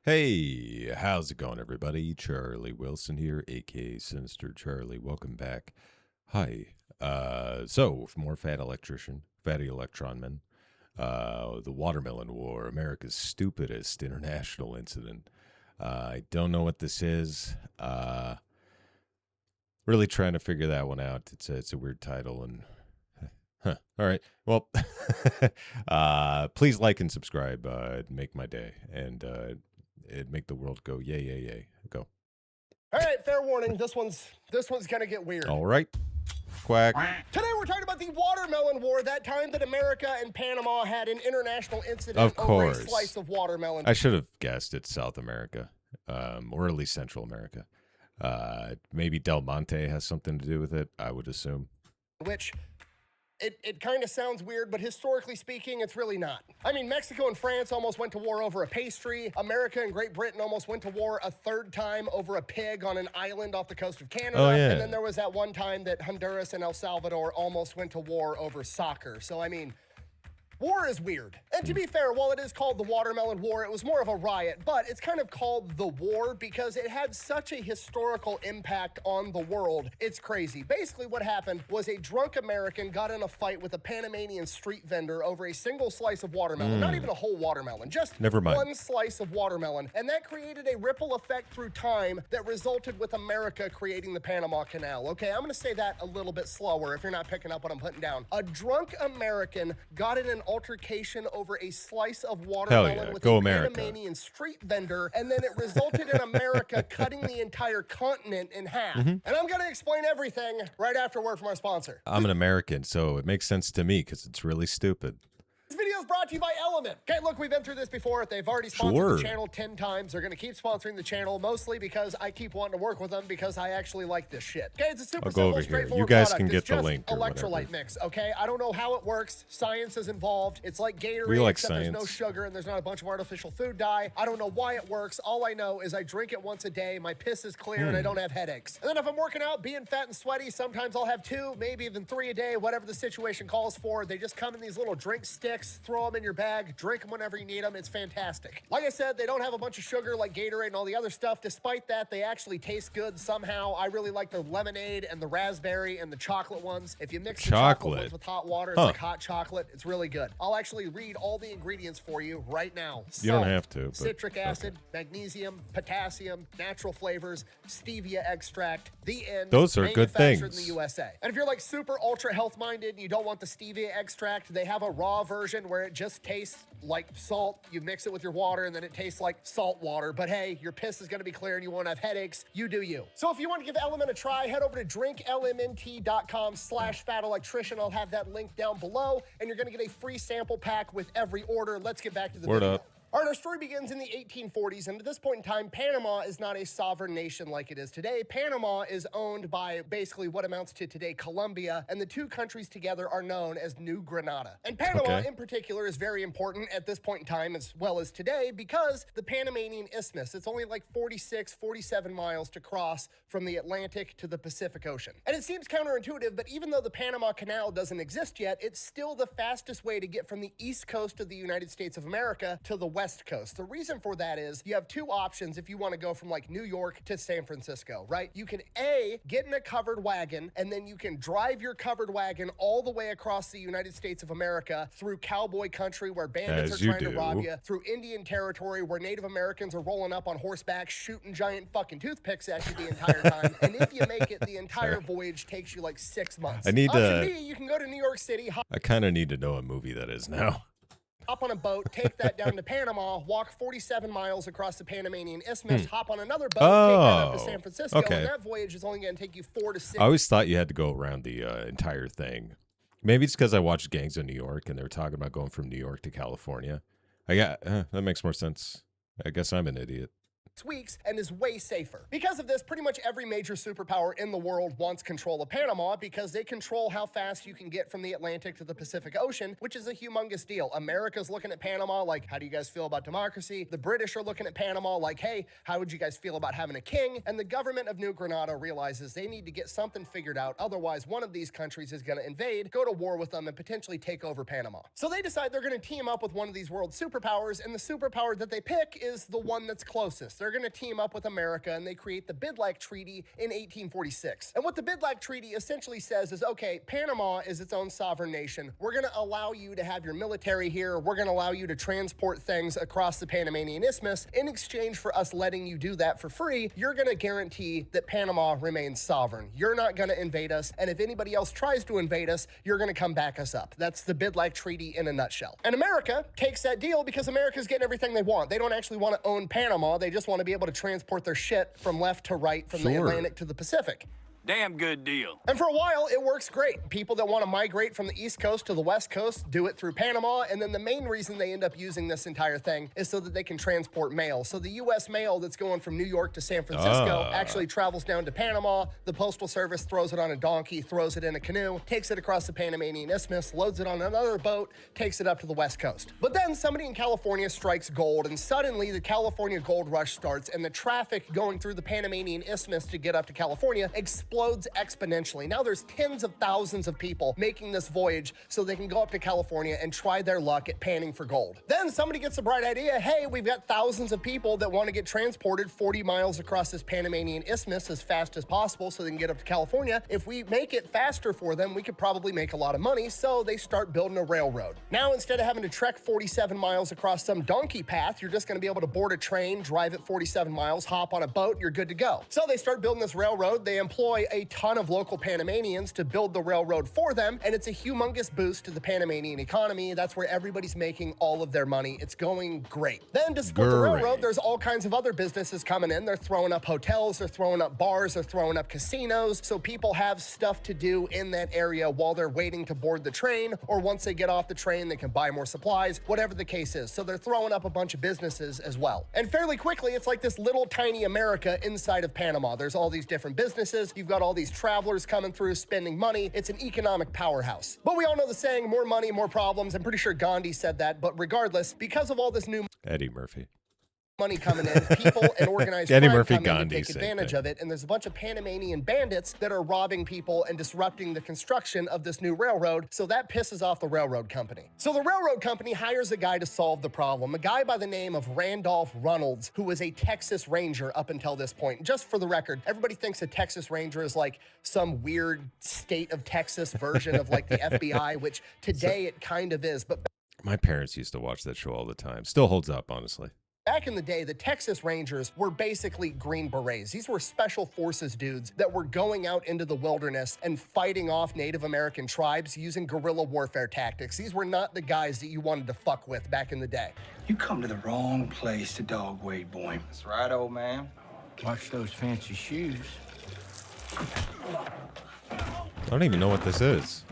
Hey, how's it going, everybody? Charlie Wilson here, aka Sinister Charlie. Welcome back. Hi. So more fatty electron men. The Watermelon War, America's stupidest international incident. I don't know what this is. Really trying to figure that one out. It's a weird title and. Huh. All right. Well, please like and subscribe. It'd make my day, and it'd make the world go yay, yay, yay. Go. All right, fair warning. This one's gonna get weird. All right. Quack. Today we're talking about the Watermelon War, that time that America and Panama had an international incident Of over a course. slice of watermelon. I should have guessed it's South America, or at least Central America. Maybe Del Monte has something to do with it, I would assume. Which it kind of sounds weird, but historically speaking, it's really not. I mean, Mexico and France almost went to war over a pastry. America and Great Britain almost went to war a third time over a pig on an island off the coast of Canada. Oh, yeah. And then there was that one time that Honduras and El Salvador almost went to war over soccer. So, I mean, war is weird. And to be fair, while it is called the Watermelon War, it was more of a riot, but it's kind of called the war because it had such a historical impact on the world. It's crazy. Basically, what happened was a drunk American got in a fight with a Panamanian street vendor over a single slice of watermelon. Not even a whole watermelon, just Never mind. one slice of watermelon. And that created a ripple effect through time that resulted with America creating the Panama Canal. Okay, I'm gonna say that a little bit slower if you're not picking up what I'm putting down. A drunk American got in an altercation over a slice of watermelon yeah. with Go a America. Panamanian street vendor, and then it resulted in America cutting the entire continent in half. And I'm gonna explain everything right after a word from our sponsor. I'm an American, so it makes sense to me because it's really stupid. This video is brought to you by Element. Okay, look, we've been through this before. They've already sponsored Sure. the channel 10 times. They're going to keep sponsoring the channel, mostly because I keep wanting to work with them because I actually like this shit. Okay, it's a super I'll go simple, over here. straightforward You guys product. can get It's the just link or electrolyte whatever. mix, okay? I don't know how it works. Science is involved. It's like Gatorade, We like except there's no science. sugar and there's not a bunch of artificial food dye. I don't know why it works. All I know is I drink it once a day. My piss is clear and I don't have headaches. And then if I'm working out, being fat and sweaty, sometimes I'll have 2, maybe even 3 a day, whatever the situation calls for. They just come in these little drink sticks, throw them in your bag, drink them whenever you need them. It's fantastic. Like I said, they don't have a bunch of sugar like Gatorade and all the other stuff. Despite that, they actually taste good somehow. I really like the lemonade and the raspberry and the chocolate ones. If you mix the chocolate ones with hot water, it's like hot chocolate. It's really good. I'll actually read all the ingredients for you right now. You don't Salt, have to, but- citric acid, magnesium, potassium, natural flavors, stevia extract, the end. Those are good manufactured things. in the USA. And if you're like super ultra health minded and you don't want the stevia extract, they have a raw version where it just tastes like salt. You mix it with your water and then it tastes like salt water. But hey, your piss is gonna be clear and you won't have headaches. You do you. So if you want to give Element a try, head over to drinklmnt.com/fatelectrician. I'll have that link down below and you're gonna get a free sample pack with every order. Let's get back to the Word video. up. All right, our story begins in the 1840s, and at this point in time, Panama is not a sovereign nation like it is today. Panama is owned by basically what amounts to today Colombia, and the two countries together are known as New Granada. And Panama Okay. in particular is very important at this point in time as well as today because the Panamanian Isthmus, it's only like 46, 47 miles to cross from the Atlantic to the Pacific Ocean. And it seems counterintuitive, but even though the Panama Canal doesn't exist yet, it's still the fastest way to get from the east coast of the United States of America to the west coast. The reason for that is you have 2 options if you want to go from like New York to San Francisco, right? You can A, get in a covered wagon, and then you can drive your covered wagon all the way across the United States of America through cowboy country where bandits As are you trying to do. rob you, through Indian territory where Native Americans are rolling up on horseback shooting giant fucking toothpicks at you the entire time. And if you make it, the entire voyage takes you like 6 months. I need Option to- B, you can go to New York City, I kind of need to know what movie that is now. hop on a boat, take that down to Panama, walk 47 miles across the Panamanian Isthmus, hop on another boat, take that up to San Francisco, okay. and that voyage is only going to take you 4 to 6 I always thought you had to go around the entire thing. Maybe it's because I watched Gangs of New York and they were talking about going from New York to California. That makes more sense. I guess I'm an idiot. weeks and is way safer. Because of this, pretty much every major superpower in the world wants control of Panama because they control how fast you can get from the Atlantic to the Pacific Ocean, which is a humongous deal. America's looking at Panama like, how do you guys feel about democracy? The British are looking at Panama like, hey, how would you guys feel about having a king? And the government of New Granada realizes they need to get something figured out, otherwise one of these countries is going to invade, go to war with them, and potentially take over Panama. So they decide they're going to team up with one of these world superpowers, and the superpower that they pick is the one that's closest. They're going to team up with America, and they create the Bidlack Treaty in 1846. And what the Bidlack Treaty essentially says is, okay, Panama is its own sovereign nation. We're going to allow you to have your military here. We're going to allow you to transport things across the Panamanian Isthmus. In exchange for us letting you do that for free, you're going to guarantee that Panama remains sovereign. You're not going to invade us, and if anybody else tries to invade us, you're going to come back us up. That's the Bidlack Treaty in a nutshell. And America takes that deal because America's getting everything they want. They don't actually want to own Panama. They just want to be able to transport their shit from left to right, from the Atlantic to the Pacific. Damn good deal. And for a while, it works great. People that want to migrate from the East Coast to the West Coast do it through Panama, and then the main reason they end up using this entire thing is so that they can transport mail. So the U.S. mail that's going from New York to San Francisco actually travels down to Panama. The Postal Service throws it on a donkey, throws it in a canoe, takes it across the Panamanian Isthmus, loads it on another boat, takes it up to the West Coast. But then somebody in California strikes gold, and suddenly the California gold rush starts, and the traffic going through the Panamanian Isthmus to get up to California explodes exponentially. Now there's tens of thousands of people making this voyage so they can go up to California and try their luck at panning for gold. Then somebody gets a bright idea. Hey, we've got thousands of people that want to get transported 40 miles across this Panamanian Isthmus as fast as possible so they can get up to California. If we make it faster for them, we could probably make a lot of money. So they start building a railroad. Now, instead of having to trek 47 miles across some donkey path, you're just going to be able to board a train, drive it 47 miles, hop on a boat, you're good to go. So they start building this railroad. They employ a ton of local Panamanians to build the railroad for them, and it's a humongous boost to the Panamanian economy. That's where everybody's making all of their money. It's going great. Then to support the railroad, there's all kinds of other businesses coming in. They're throwing up hotels, they're throwing up bars, they're throwing up casinos, so people have stuff to do in that area while they're waiting to board the train, or once they get off the train, they can buy more supplies, whatever the case is. So they're throwing up a bunch of businesses as well. And fairly quickly, it's like this little tiny America inside of Panama. There's all these different businesses. You've got all these travelers coming through, spending money. It's an economic powerhouse. But we all know the saying, more money, more problems. I'm pretty sure Gandhi said that, but regardless, because of all this new Eddie Murphy. money coming in, people and organized Eddie crime Murphy, come in to Gandhi, take same advantage thing. of it, and there's a bunch of Panamanian bandits that are robbing people and disrupting the construction of this new railroad, so that pisses off the railroad company. So the railroad company hires a guy to solve the problem, a guy by the name of Randolph Runnels, who was a Texas Ranger up until this point. Just for the record, everybody thinks a Texas Ranger is like some weird state of Texas version of like the FBI, which today it kind of is, but My parents used to watch that show all the time. Still holds up, honestly. back in the day, the Texas Rangers were basically Green Berets. These were special forces dudes that were going out into the wilderness and fighting off Native American tribes using guerrilla warfare tactics. These were not the guys that you wanted to fuck with back in the day. You come to the wrong place to dog wade, boy. That's right, old man. Watch those fancy shoes. I don't even know what this is.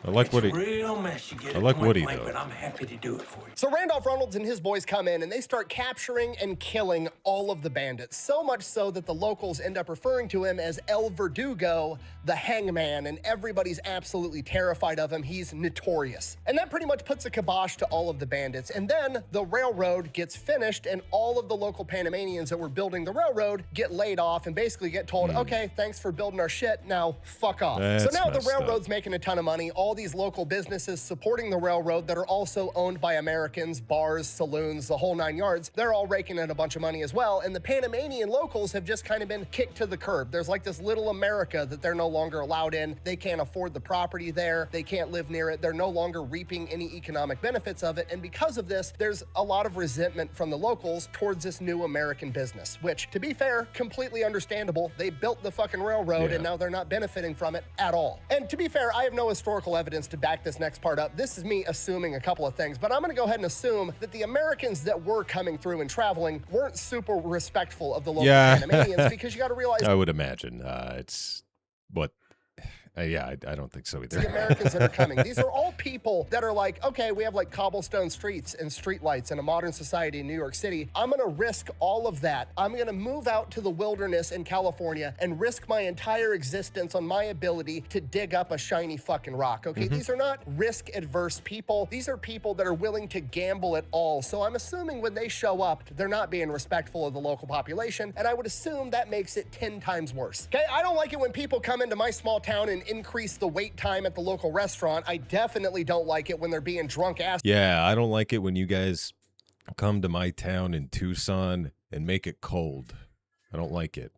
I like Woody. Real mess. You get I like point Woody, blank, though. but I'm happy to do it for you. So Randolph Reynolds and his boys come in and they start capturing and killing all of the bandits. So much so that the locals end up referring to him as El Verdugo, the hangman, and everybody's absolutely terrified of him. He's notorious. And that pretty much puts a kibosh to all of the bandits. And then the railroad gets finished and all of the local Panamanians that were building the railroad get laid off and basically get told, okay, thanks for building our shit, now fuck off. That's so now the messed up. railroad's making a ton of money. All these local businesses supporting the railroad that are also owned by Americans, bars, saloons, the whole nine yards, they're all raking in a bunch of money as well. And the Panamanian locals have just kind of been kicked to the curb. There's like this little America that they're no longer allowed in. They can't afford the property there. They can't live near it. They're no longer reaping any economic benefits of it. And because of this, there's a lot of resentment from the locals towards this new American business, which, to be fair, completely understandable. They built the fucking railroad and now they're not benefiting from it at all. And to be fair, I have no historical evidence to back this next part up. This is me assuming a couple of things, but I'm going to go ahead and assume that the Americans that were coming through and traveling weren't super respectful of the local Panamanians, because you got to realize I would imagine. It's what Yeah, I don't think so either. The Americans that are coming. These are all people that are like, okay, we have like cobblestone streets and streetlights in a modern society in New York City. I'm going to risk all of that. I'm going to move out to the wilderness in California and risk my entire existence on my ability to dig up a shiny fucking rock. Okay, these are not risk adverse people. These are people that are willing to gamble at all. So I'm assuming when they show up, they're not being respectful of the local population. And I would assume that makes it 10 times worse. Okay, I don't like it when people come into my small town and increase the wait time at the local restaurant. I definitely don't like it when they're being drunk ass. Yeah, I don't like it when you guys come to my town in Tucson and make it cold. I don't like it.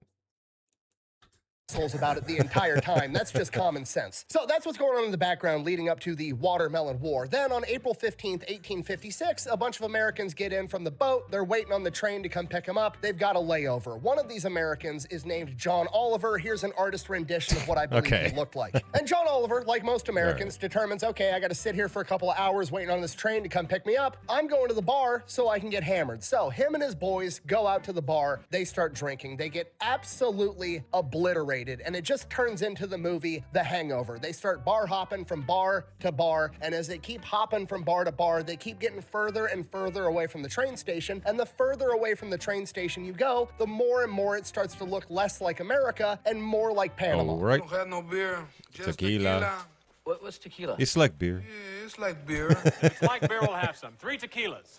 About it the entire time. That's just common sense. So that's what's going on in the background leading up to the Watermelon War. Then on April 15th, 1856, a bunch of Americans get in from the boat. They're waiting on the train to come pick them up. They've got a layover. One of these Americans is named John Oliver. Here's an artist rendition of what I believe he looked like. And John Oliver, like most Americans, determines, okay, I got to sit here for a couple of hours waiting on this train to come pick me up. I'm going to the bar so I can get hammered. So him and his boys go out to the bar. They start drinking. They get absolutely obliterated. And it just turns into the movie The Hangover. They start bar hopping from bar to bar, and as they keep hopping from bar to bar, they keep getting further and further away from the train station, and the further away from the train station you go, the more and more it starts to look less like America and more like Panama. Oh, right. Don't have no beer, just Tequila. What's tequila? It's like beer. Yeah, it's like beer. It's like beer, we'll have some. 3 tequilas.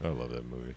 I love that movie.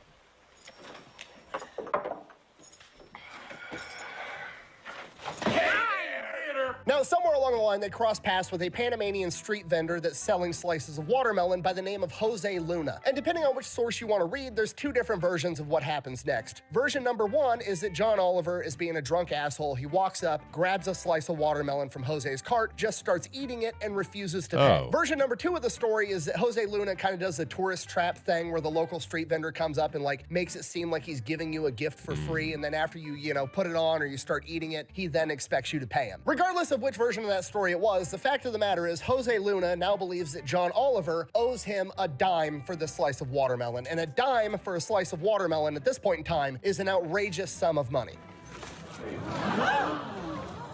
Now, somewhere along the line, they cross paths with a Panamanian street vendor that's selling slices of watermelon by the name of Jose Luna. And depending on which source you want to read, there's two different versions of what happens next. Version number one is that John Oliver is being a drunk asshole. He walks up, grabs a slice of watermelon from Jose's cart, just starts eating it, and refuses to pay. Version number two of the story is that Jose Luna kind of does the tourist trap thing where the local street vendor comes up and like makes it seem like he's giving you a gift for free, and then after you put it on or you start eating it, he then expects you to pay him. Regardless of which version of that story it was, the fact of the matter is Jose Luna now believes that John Oliver owes him a dime for this slice of watermelon, and a dime for a slice of watermelon at this point in time is an outrageous sum of money.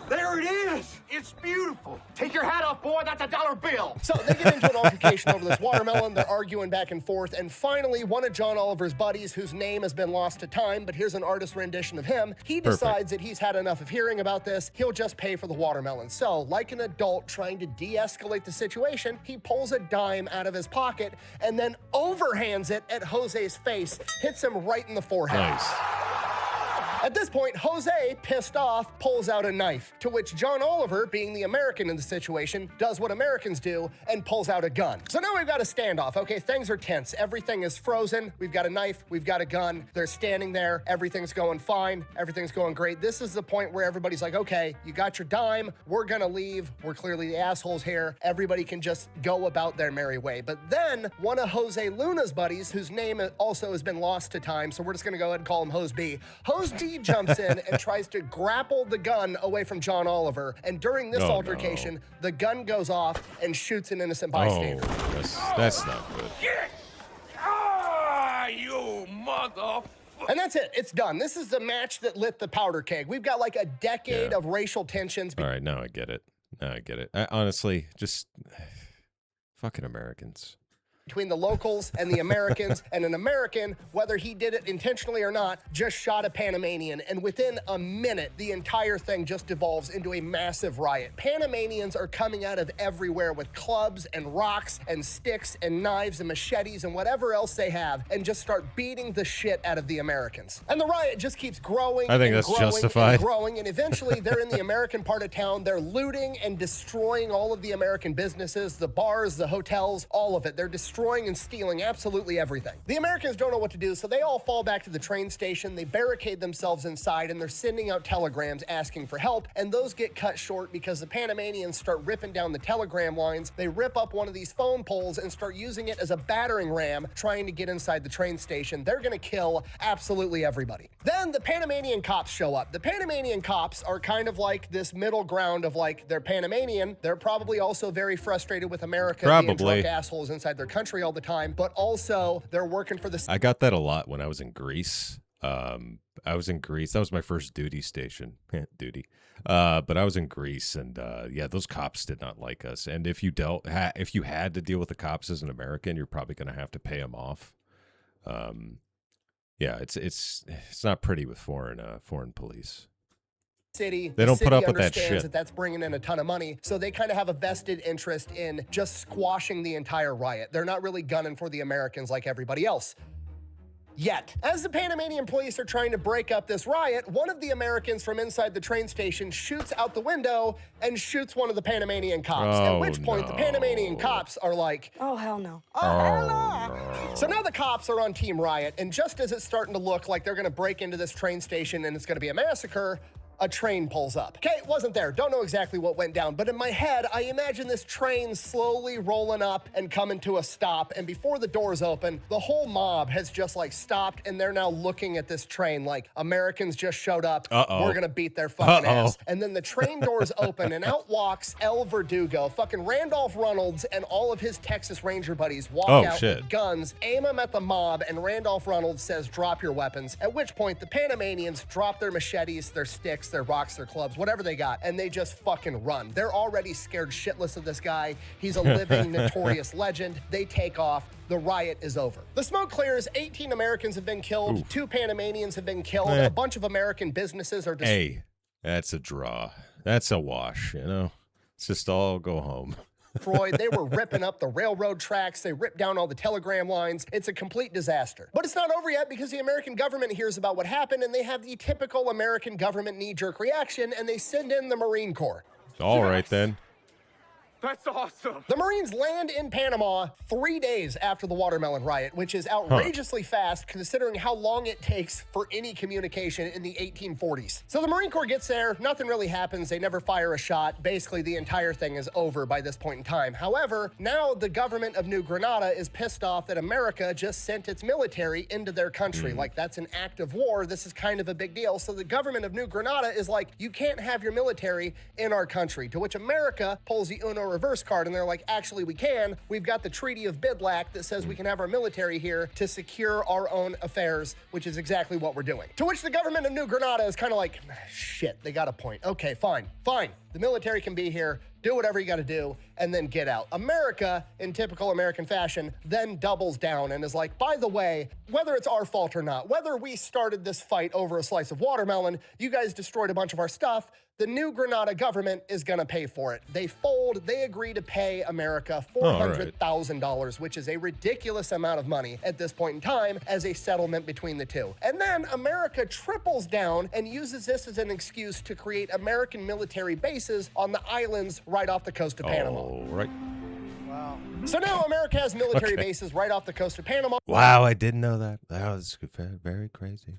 There it is! It's beautiful! Take your hat off, boy, that's a dollar bill! So they get into an altercation over this watermelon, they're arguing back and forth, and finally one of John Oliver's buddies, whose name has been lost to time, but here's an artist rendition of him, he decides that he's had enough of hearing about this, he'll just pay for the watermelon. So, like an adult trying to de-escalate the situation, he pulls a dime out of his pocket and then overhands it at Jose's face, hits him right in the forehead. Nice. At this point, Jose, pissed off, pulls out a knife, to which John Oliver, being the American in the situation, does what Americans do and pulls out a gun. So now we've got a standoff. Okay, things are tense. Everything is frozen. We've got a knife. We've got a gun. They're standing there. Everything's going fine. Everything's going great. This is the point where everybody's like, okay, you got your dime. We're gonna leave. We're clearly the assholes here. Everybody can just go about their merry way. But then one of Jose Luna's buddies, whose name also has been lost to time, so we're just gonna go ahead and call him Hose B. Hose B jumps in and tries to grapple the gun away from John Oliver, and during this altercation, the gun goes off and shoots an innocent bystander. That's not good. You mother... And that's it. It's done. This is the match that lit the powder keg. We've got like a decade of racial tensions. All right, now I get it. I honestly, just fucking Americans. Between the locals and the Americans, and an American, whether he did it intentionally or not, just shot a Panamanian, and within a minute, the entire thing just devolves into a massive riot. Panamanians are coming out of everywhere with clubs and rocks and sticks and knives and machetes and whatever else they have, and just start beating the shit out of the Americans. And the riot just keeps growing. I think and that's growing justified. and growing, and eventually they're in the American part of town. They're looting and destroying all of the American businesses, the bars, the hotels, all of it. They're destroying and stealing absolutely everything. The Americans don't know what to do, so they all fall back to the train station. They barricade themselves inside, and they're sending out telegrams asking for help, and those get cut short because the Panamanians start ripping down the telegram lines. They rip up one of these phone poles and start using it as a battering ram, trying to get inside the train station. They're gonna kill absolutely everybody. Then the Panamanian cops show up. The Panamanian cops are kind of like this middle ground of like, they're Panamanian, they're probably also very frustrated with America being drunk assholes inside their country all the time, but also they're working for the... I got that a lot when I was in Greece. I was in Greece. That was my first duty station. Duty. But I was in Greece, and yeah, those cops did not like us. And if you if you had to deal with the cops as an American, you're probably going to have to pay them off. Yeah, it's not pretty with foreign police. City. They don't put up with that understands shit. that's bringing in a ton of money, so they kind of have a vested interest in just squashing the entire riot. They're not really gunning for the Americans like everybody else. Yet, as the Panamanian police are trying to break up this riot, one of the Americans from inside the train station shoots out the window and shoots one of the Panamanian cops, at which point the Panamanian cops are like, oh, hell no. So now the cops are on Team Riot, and just as it's starting to look like they're gonna break into this train station and it's gonna be a massacre, a train pulls up. Okay, it wasn't there. Don't know exactly what went down, but in my head, I imagine this train slowly rolling up and coming to a stop, and before the doors open, the whole mob has just like stopped, and they're now looking at this train like Americans just showed up. We're gonna beat their fucking ass. And then the train doors open, and out walks El Verdugo. Fucking Randolph Reynolds and all of his Texas Ranger buddies walk out with guns, aim them at the mob, and Randolph Reynolds says, drop your weapons. At which point, the Panamanians drop their machetes, their sticks, their rocks, their clubs, whatever they got, and they just fucking run. They're already scared shitless of this guy. He's a living, notorious legend. They take off. The riot is over. The smoke clears. 18 Americans have been killed. 2 Panamanians have been killed. A bunch of American businesses are Hey, that's a draw. That's a wash, you know? It's just all go home. destroyed. They were ripping up the railroad tracks. They ripped down all the telegram lines. It's a complete disaster. But it's not over yet, because the American government hears about what happened, and they have the typical American government knee-jerk reaction, and they send in the Marine Corps. All right, then. That's awesome. The Marines land in Panama 3 days after the watermelon riot, which is outrageously fast considering how long it takes for any communication in the 1840s. So the Marine Corps gets there, nothing really happens, they never fire a shot. Basically, the entire thing is over by this point in time. However, now the government of New Granada is pissed off that America just sent its military into their country. Like, that's an act of war. This is kind of a big deal. So the government of New Granada is like, you can't have your military in our country. To which America pulls the Uno reverse card, and they're like, actually, we can. We've got the Treaty of Bidlack that says we can have our military here to secure our own affairs, which is exactly what we're doing. To which the government of New Granada is kind of like, shit, they got a point. Okay, fine. The military can be here, do whatever you gotta do, and then get out. America, in typical American fashion, then doubles down and is like, by the way, whether it's our fault or not, whether we started this fight over a slice of watermelon, you guys destroyed a bunch of our stuff, the New Granada government is gonna pay for it. They fold, they agree to pay America $400,000, which is a ridiculous amount of money at this point in time as a settlement between the two. And then America triples down and uses this as an excuse to create American military bases on the islands right off the coast of Panama. All right. So now America has military bases right off the coast of Panama. Wow, I didn't know that. That was very crazy.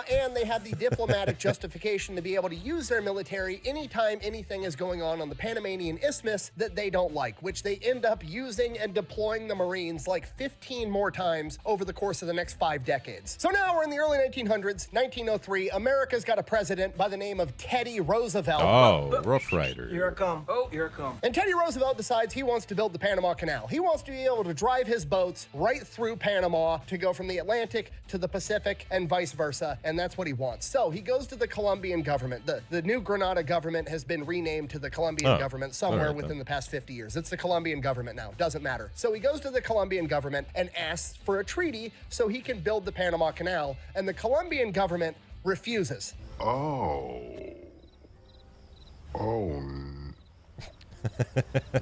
And they have the diplomatic justification to be able to use their military anytime anything is going on the Panamanian Isthmus that they don't like, which they end up using and deploying the Marines like 15 more times over the course of the next 5 decades. So now we're in the early 1900s, 1903. America's got a president by the name of Teddy Roosevelt. Oh, Rough Rider. Here I come. Oh, here I come. And Teddy Roosevelt decides he wants to build the Panama Canal. He wants to be able to drive his boats right through Panama to go from the Atlantic to the Pacific and vice versa. And that's what he wants. So he goes to the Colombian government. The New Granada government has been renamed to the Colombian government somewhere within the past 50 years. It's the Colombian government now. Doesn't matter. So he goes to the Colombian government and asks for a treaty so he can build the Panama Canal. And the Colombian government refuses. Oh,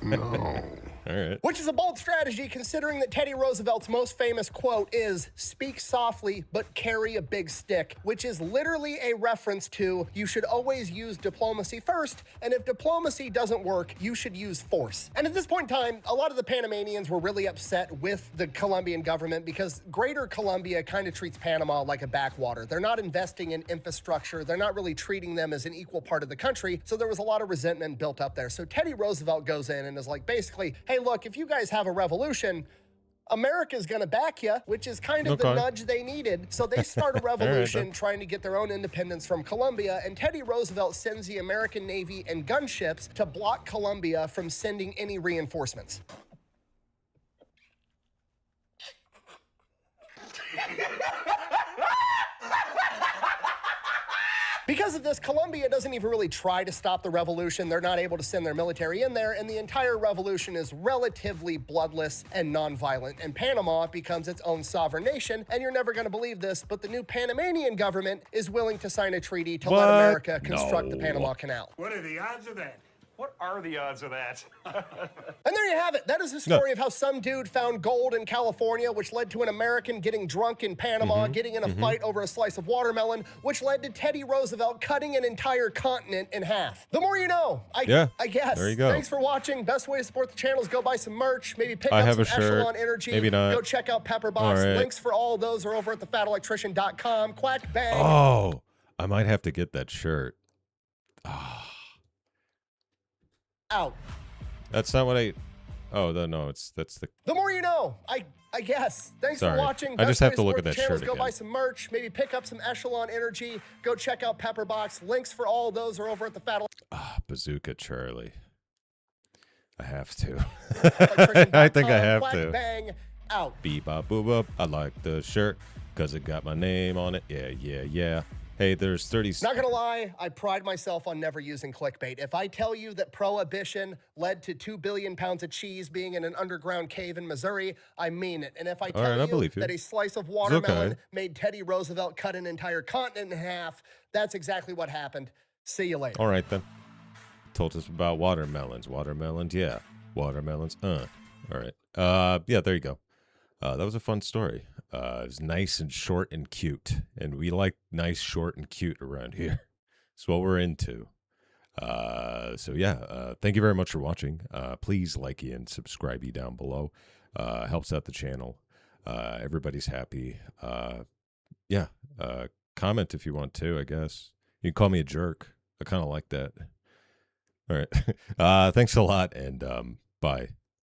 no. All right. Which is a bold strategy considering that Teddy Roosevelt's most famous quote is, "Speak softly, but carry a big stick," which is literally a reference to you should always use diplomacy first, and if diplomacy doesn't work, you should use force. And at this point in time, a lot of the Panamanians were really upset with the Colombian government because Greater Colombia kind of treats Panama like a backwater. They're not investing in infrastructure. They're not really treating them as an equal part of the country. So there was a lot of resentment built up there. So Teddy Roosevelt goes in and is like, basically, hey, look, if you guys have a revolution, America's gonna back you, which is kind of the nudge they needed. So they start a revolution trying to get their own independence from Colombia, and Teddy Roosevelt sends the American Navy and gunships to block Colombia from sending any reinforcements. Because of this, Colombia doesn't even really try to stop the revolution. They're not able to send their military in there, and the entire revolution is relatively bloodless and nonviolent. And Panama becomes its own sovereign nation, and you're never going to believe this, but the new Panamanian government is willing to sign a treaty to let America construct the Panama Canal. What are the odds of that? What are the odds of that? And there you have it. That is the story of how some dude found gold in California, which led to an American getting drunk in Panama, getting in a fight over a slice of watermelon, which led to Teddy Roosevelt cutting an entire continent in half. The more you know, I guess. There you go. Thanks for watching. Best way to support the channel is go buy some merch, maybe pick I up have some a shirt. Echelon Energy. Maybe not. Go check out Pepperbox. All right. Links for all of those are over at thefatelectrician.com. Quack bang. Oh, I might have to get that shirt. Out. That's not what I. Oh, no, that's the. The more you know, I guess. Thanks Sorry. for watching. I just Best way have to look support at that the channel is shirt Go again. buy some merch, maybe pick up some Echelon Energy. Go check out Pepperbox. Links for all of those are over at the Bazooka Charlie. I have to. Electrician.com. I think I have Quack to. Bang. Out. Beep bop boop up. I like the shirt because it got my name on it. Yeah. Hey, there's 30. Not gonna lie, I pride myself on never using clickbait. If I tell you that prohibition led to 2 billion pounds of cheese being in an underground cave in Missouri, I mean it. And if I tell right, I you believe you. that a slice of watermelon okay. made Teddy Roosevelt cut an entire continent in half, that's exactly what happened. See you later. All right then. Told us about watermelons. Watermelons, yeah. Watermelons, All right. Yeah, there you go. That was a fun story. It was nice and short and cute, and we like nice, short, and cute around here. It's what we're into. So yeah, thank you very much for watching. Please like and subscribe down below. Helps out the channel. Everybody's happy. Yeah, comment if you want to, I guess. You can call me a jerk. I kind of like that. All right. Thanks a lot, and bye.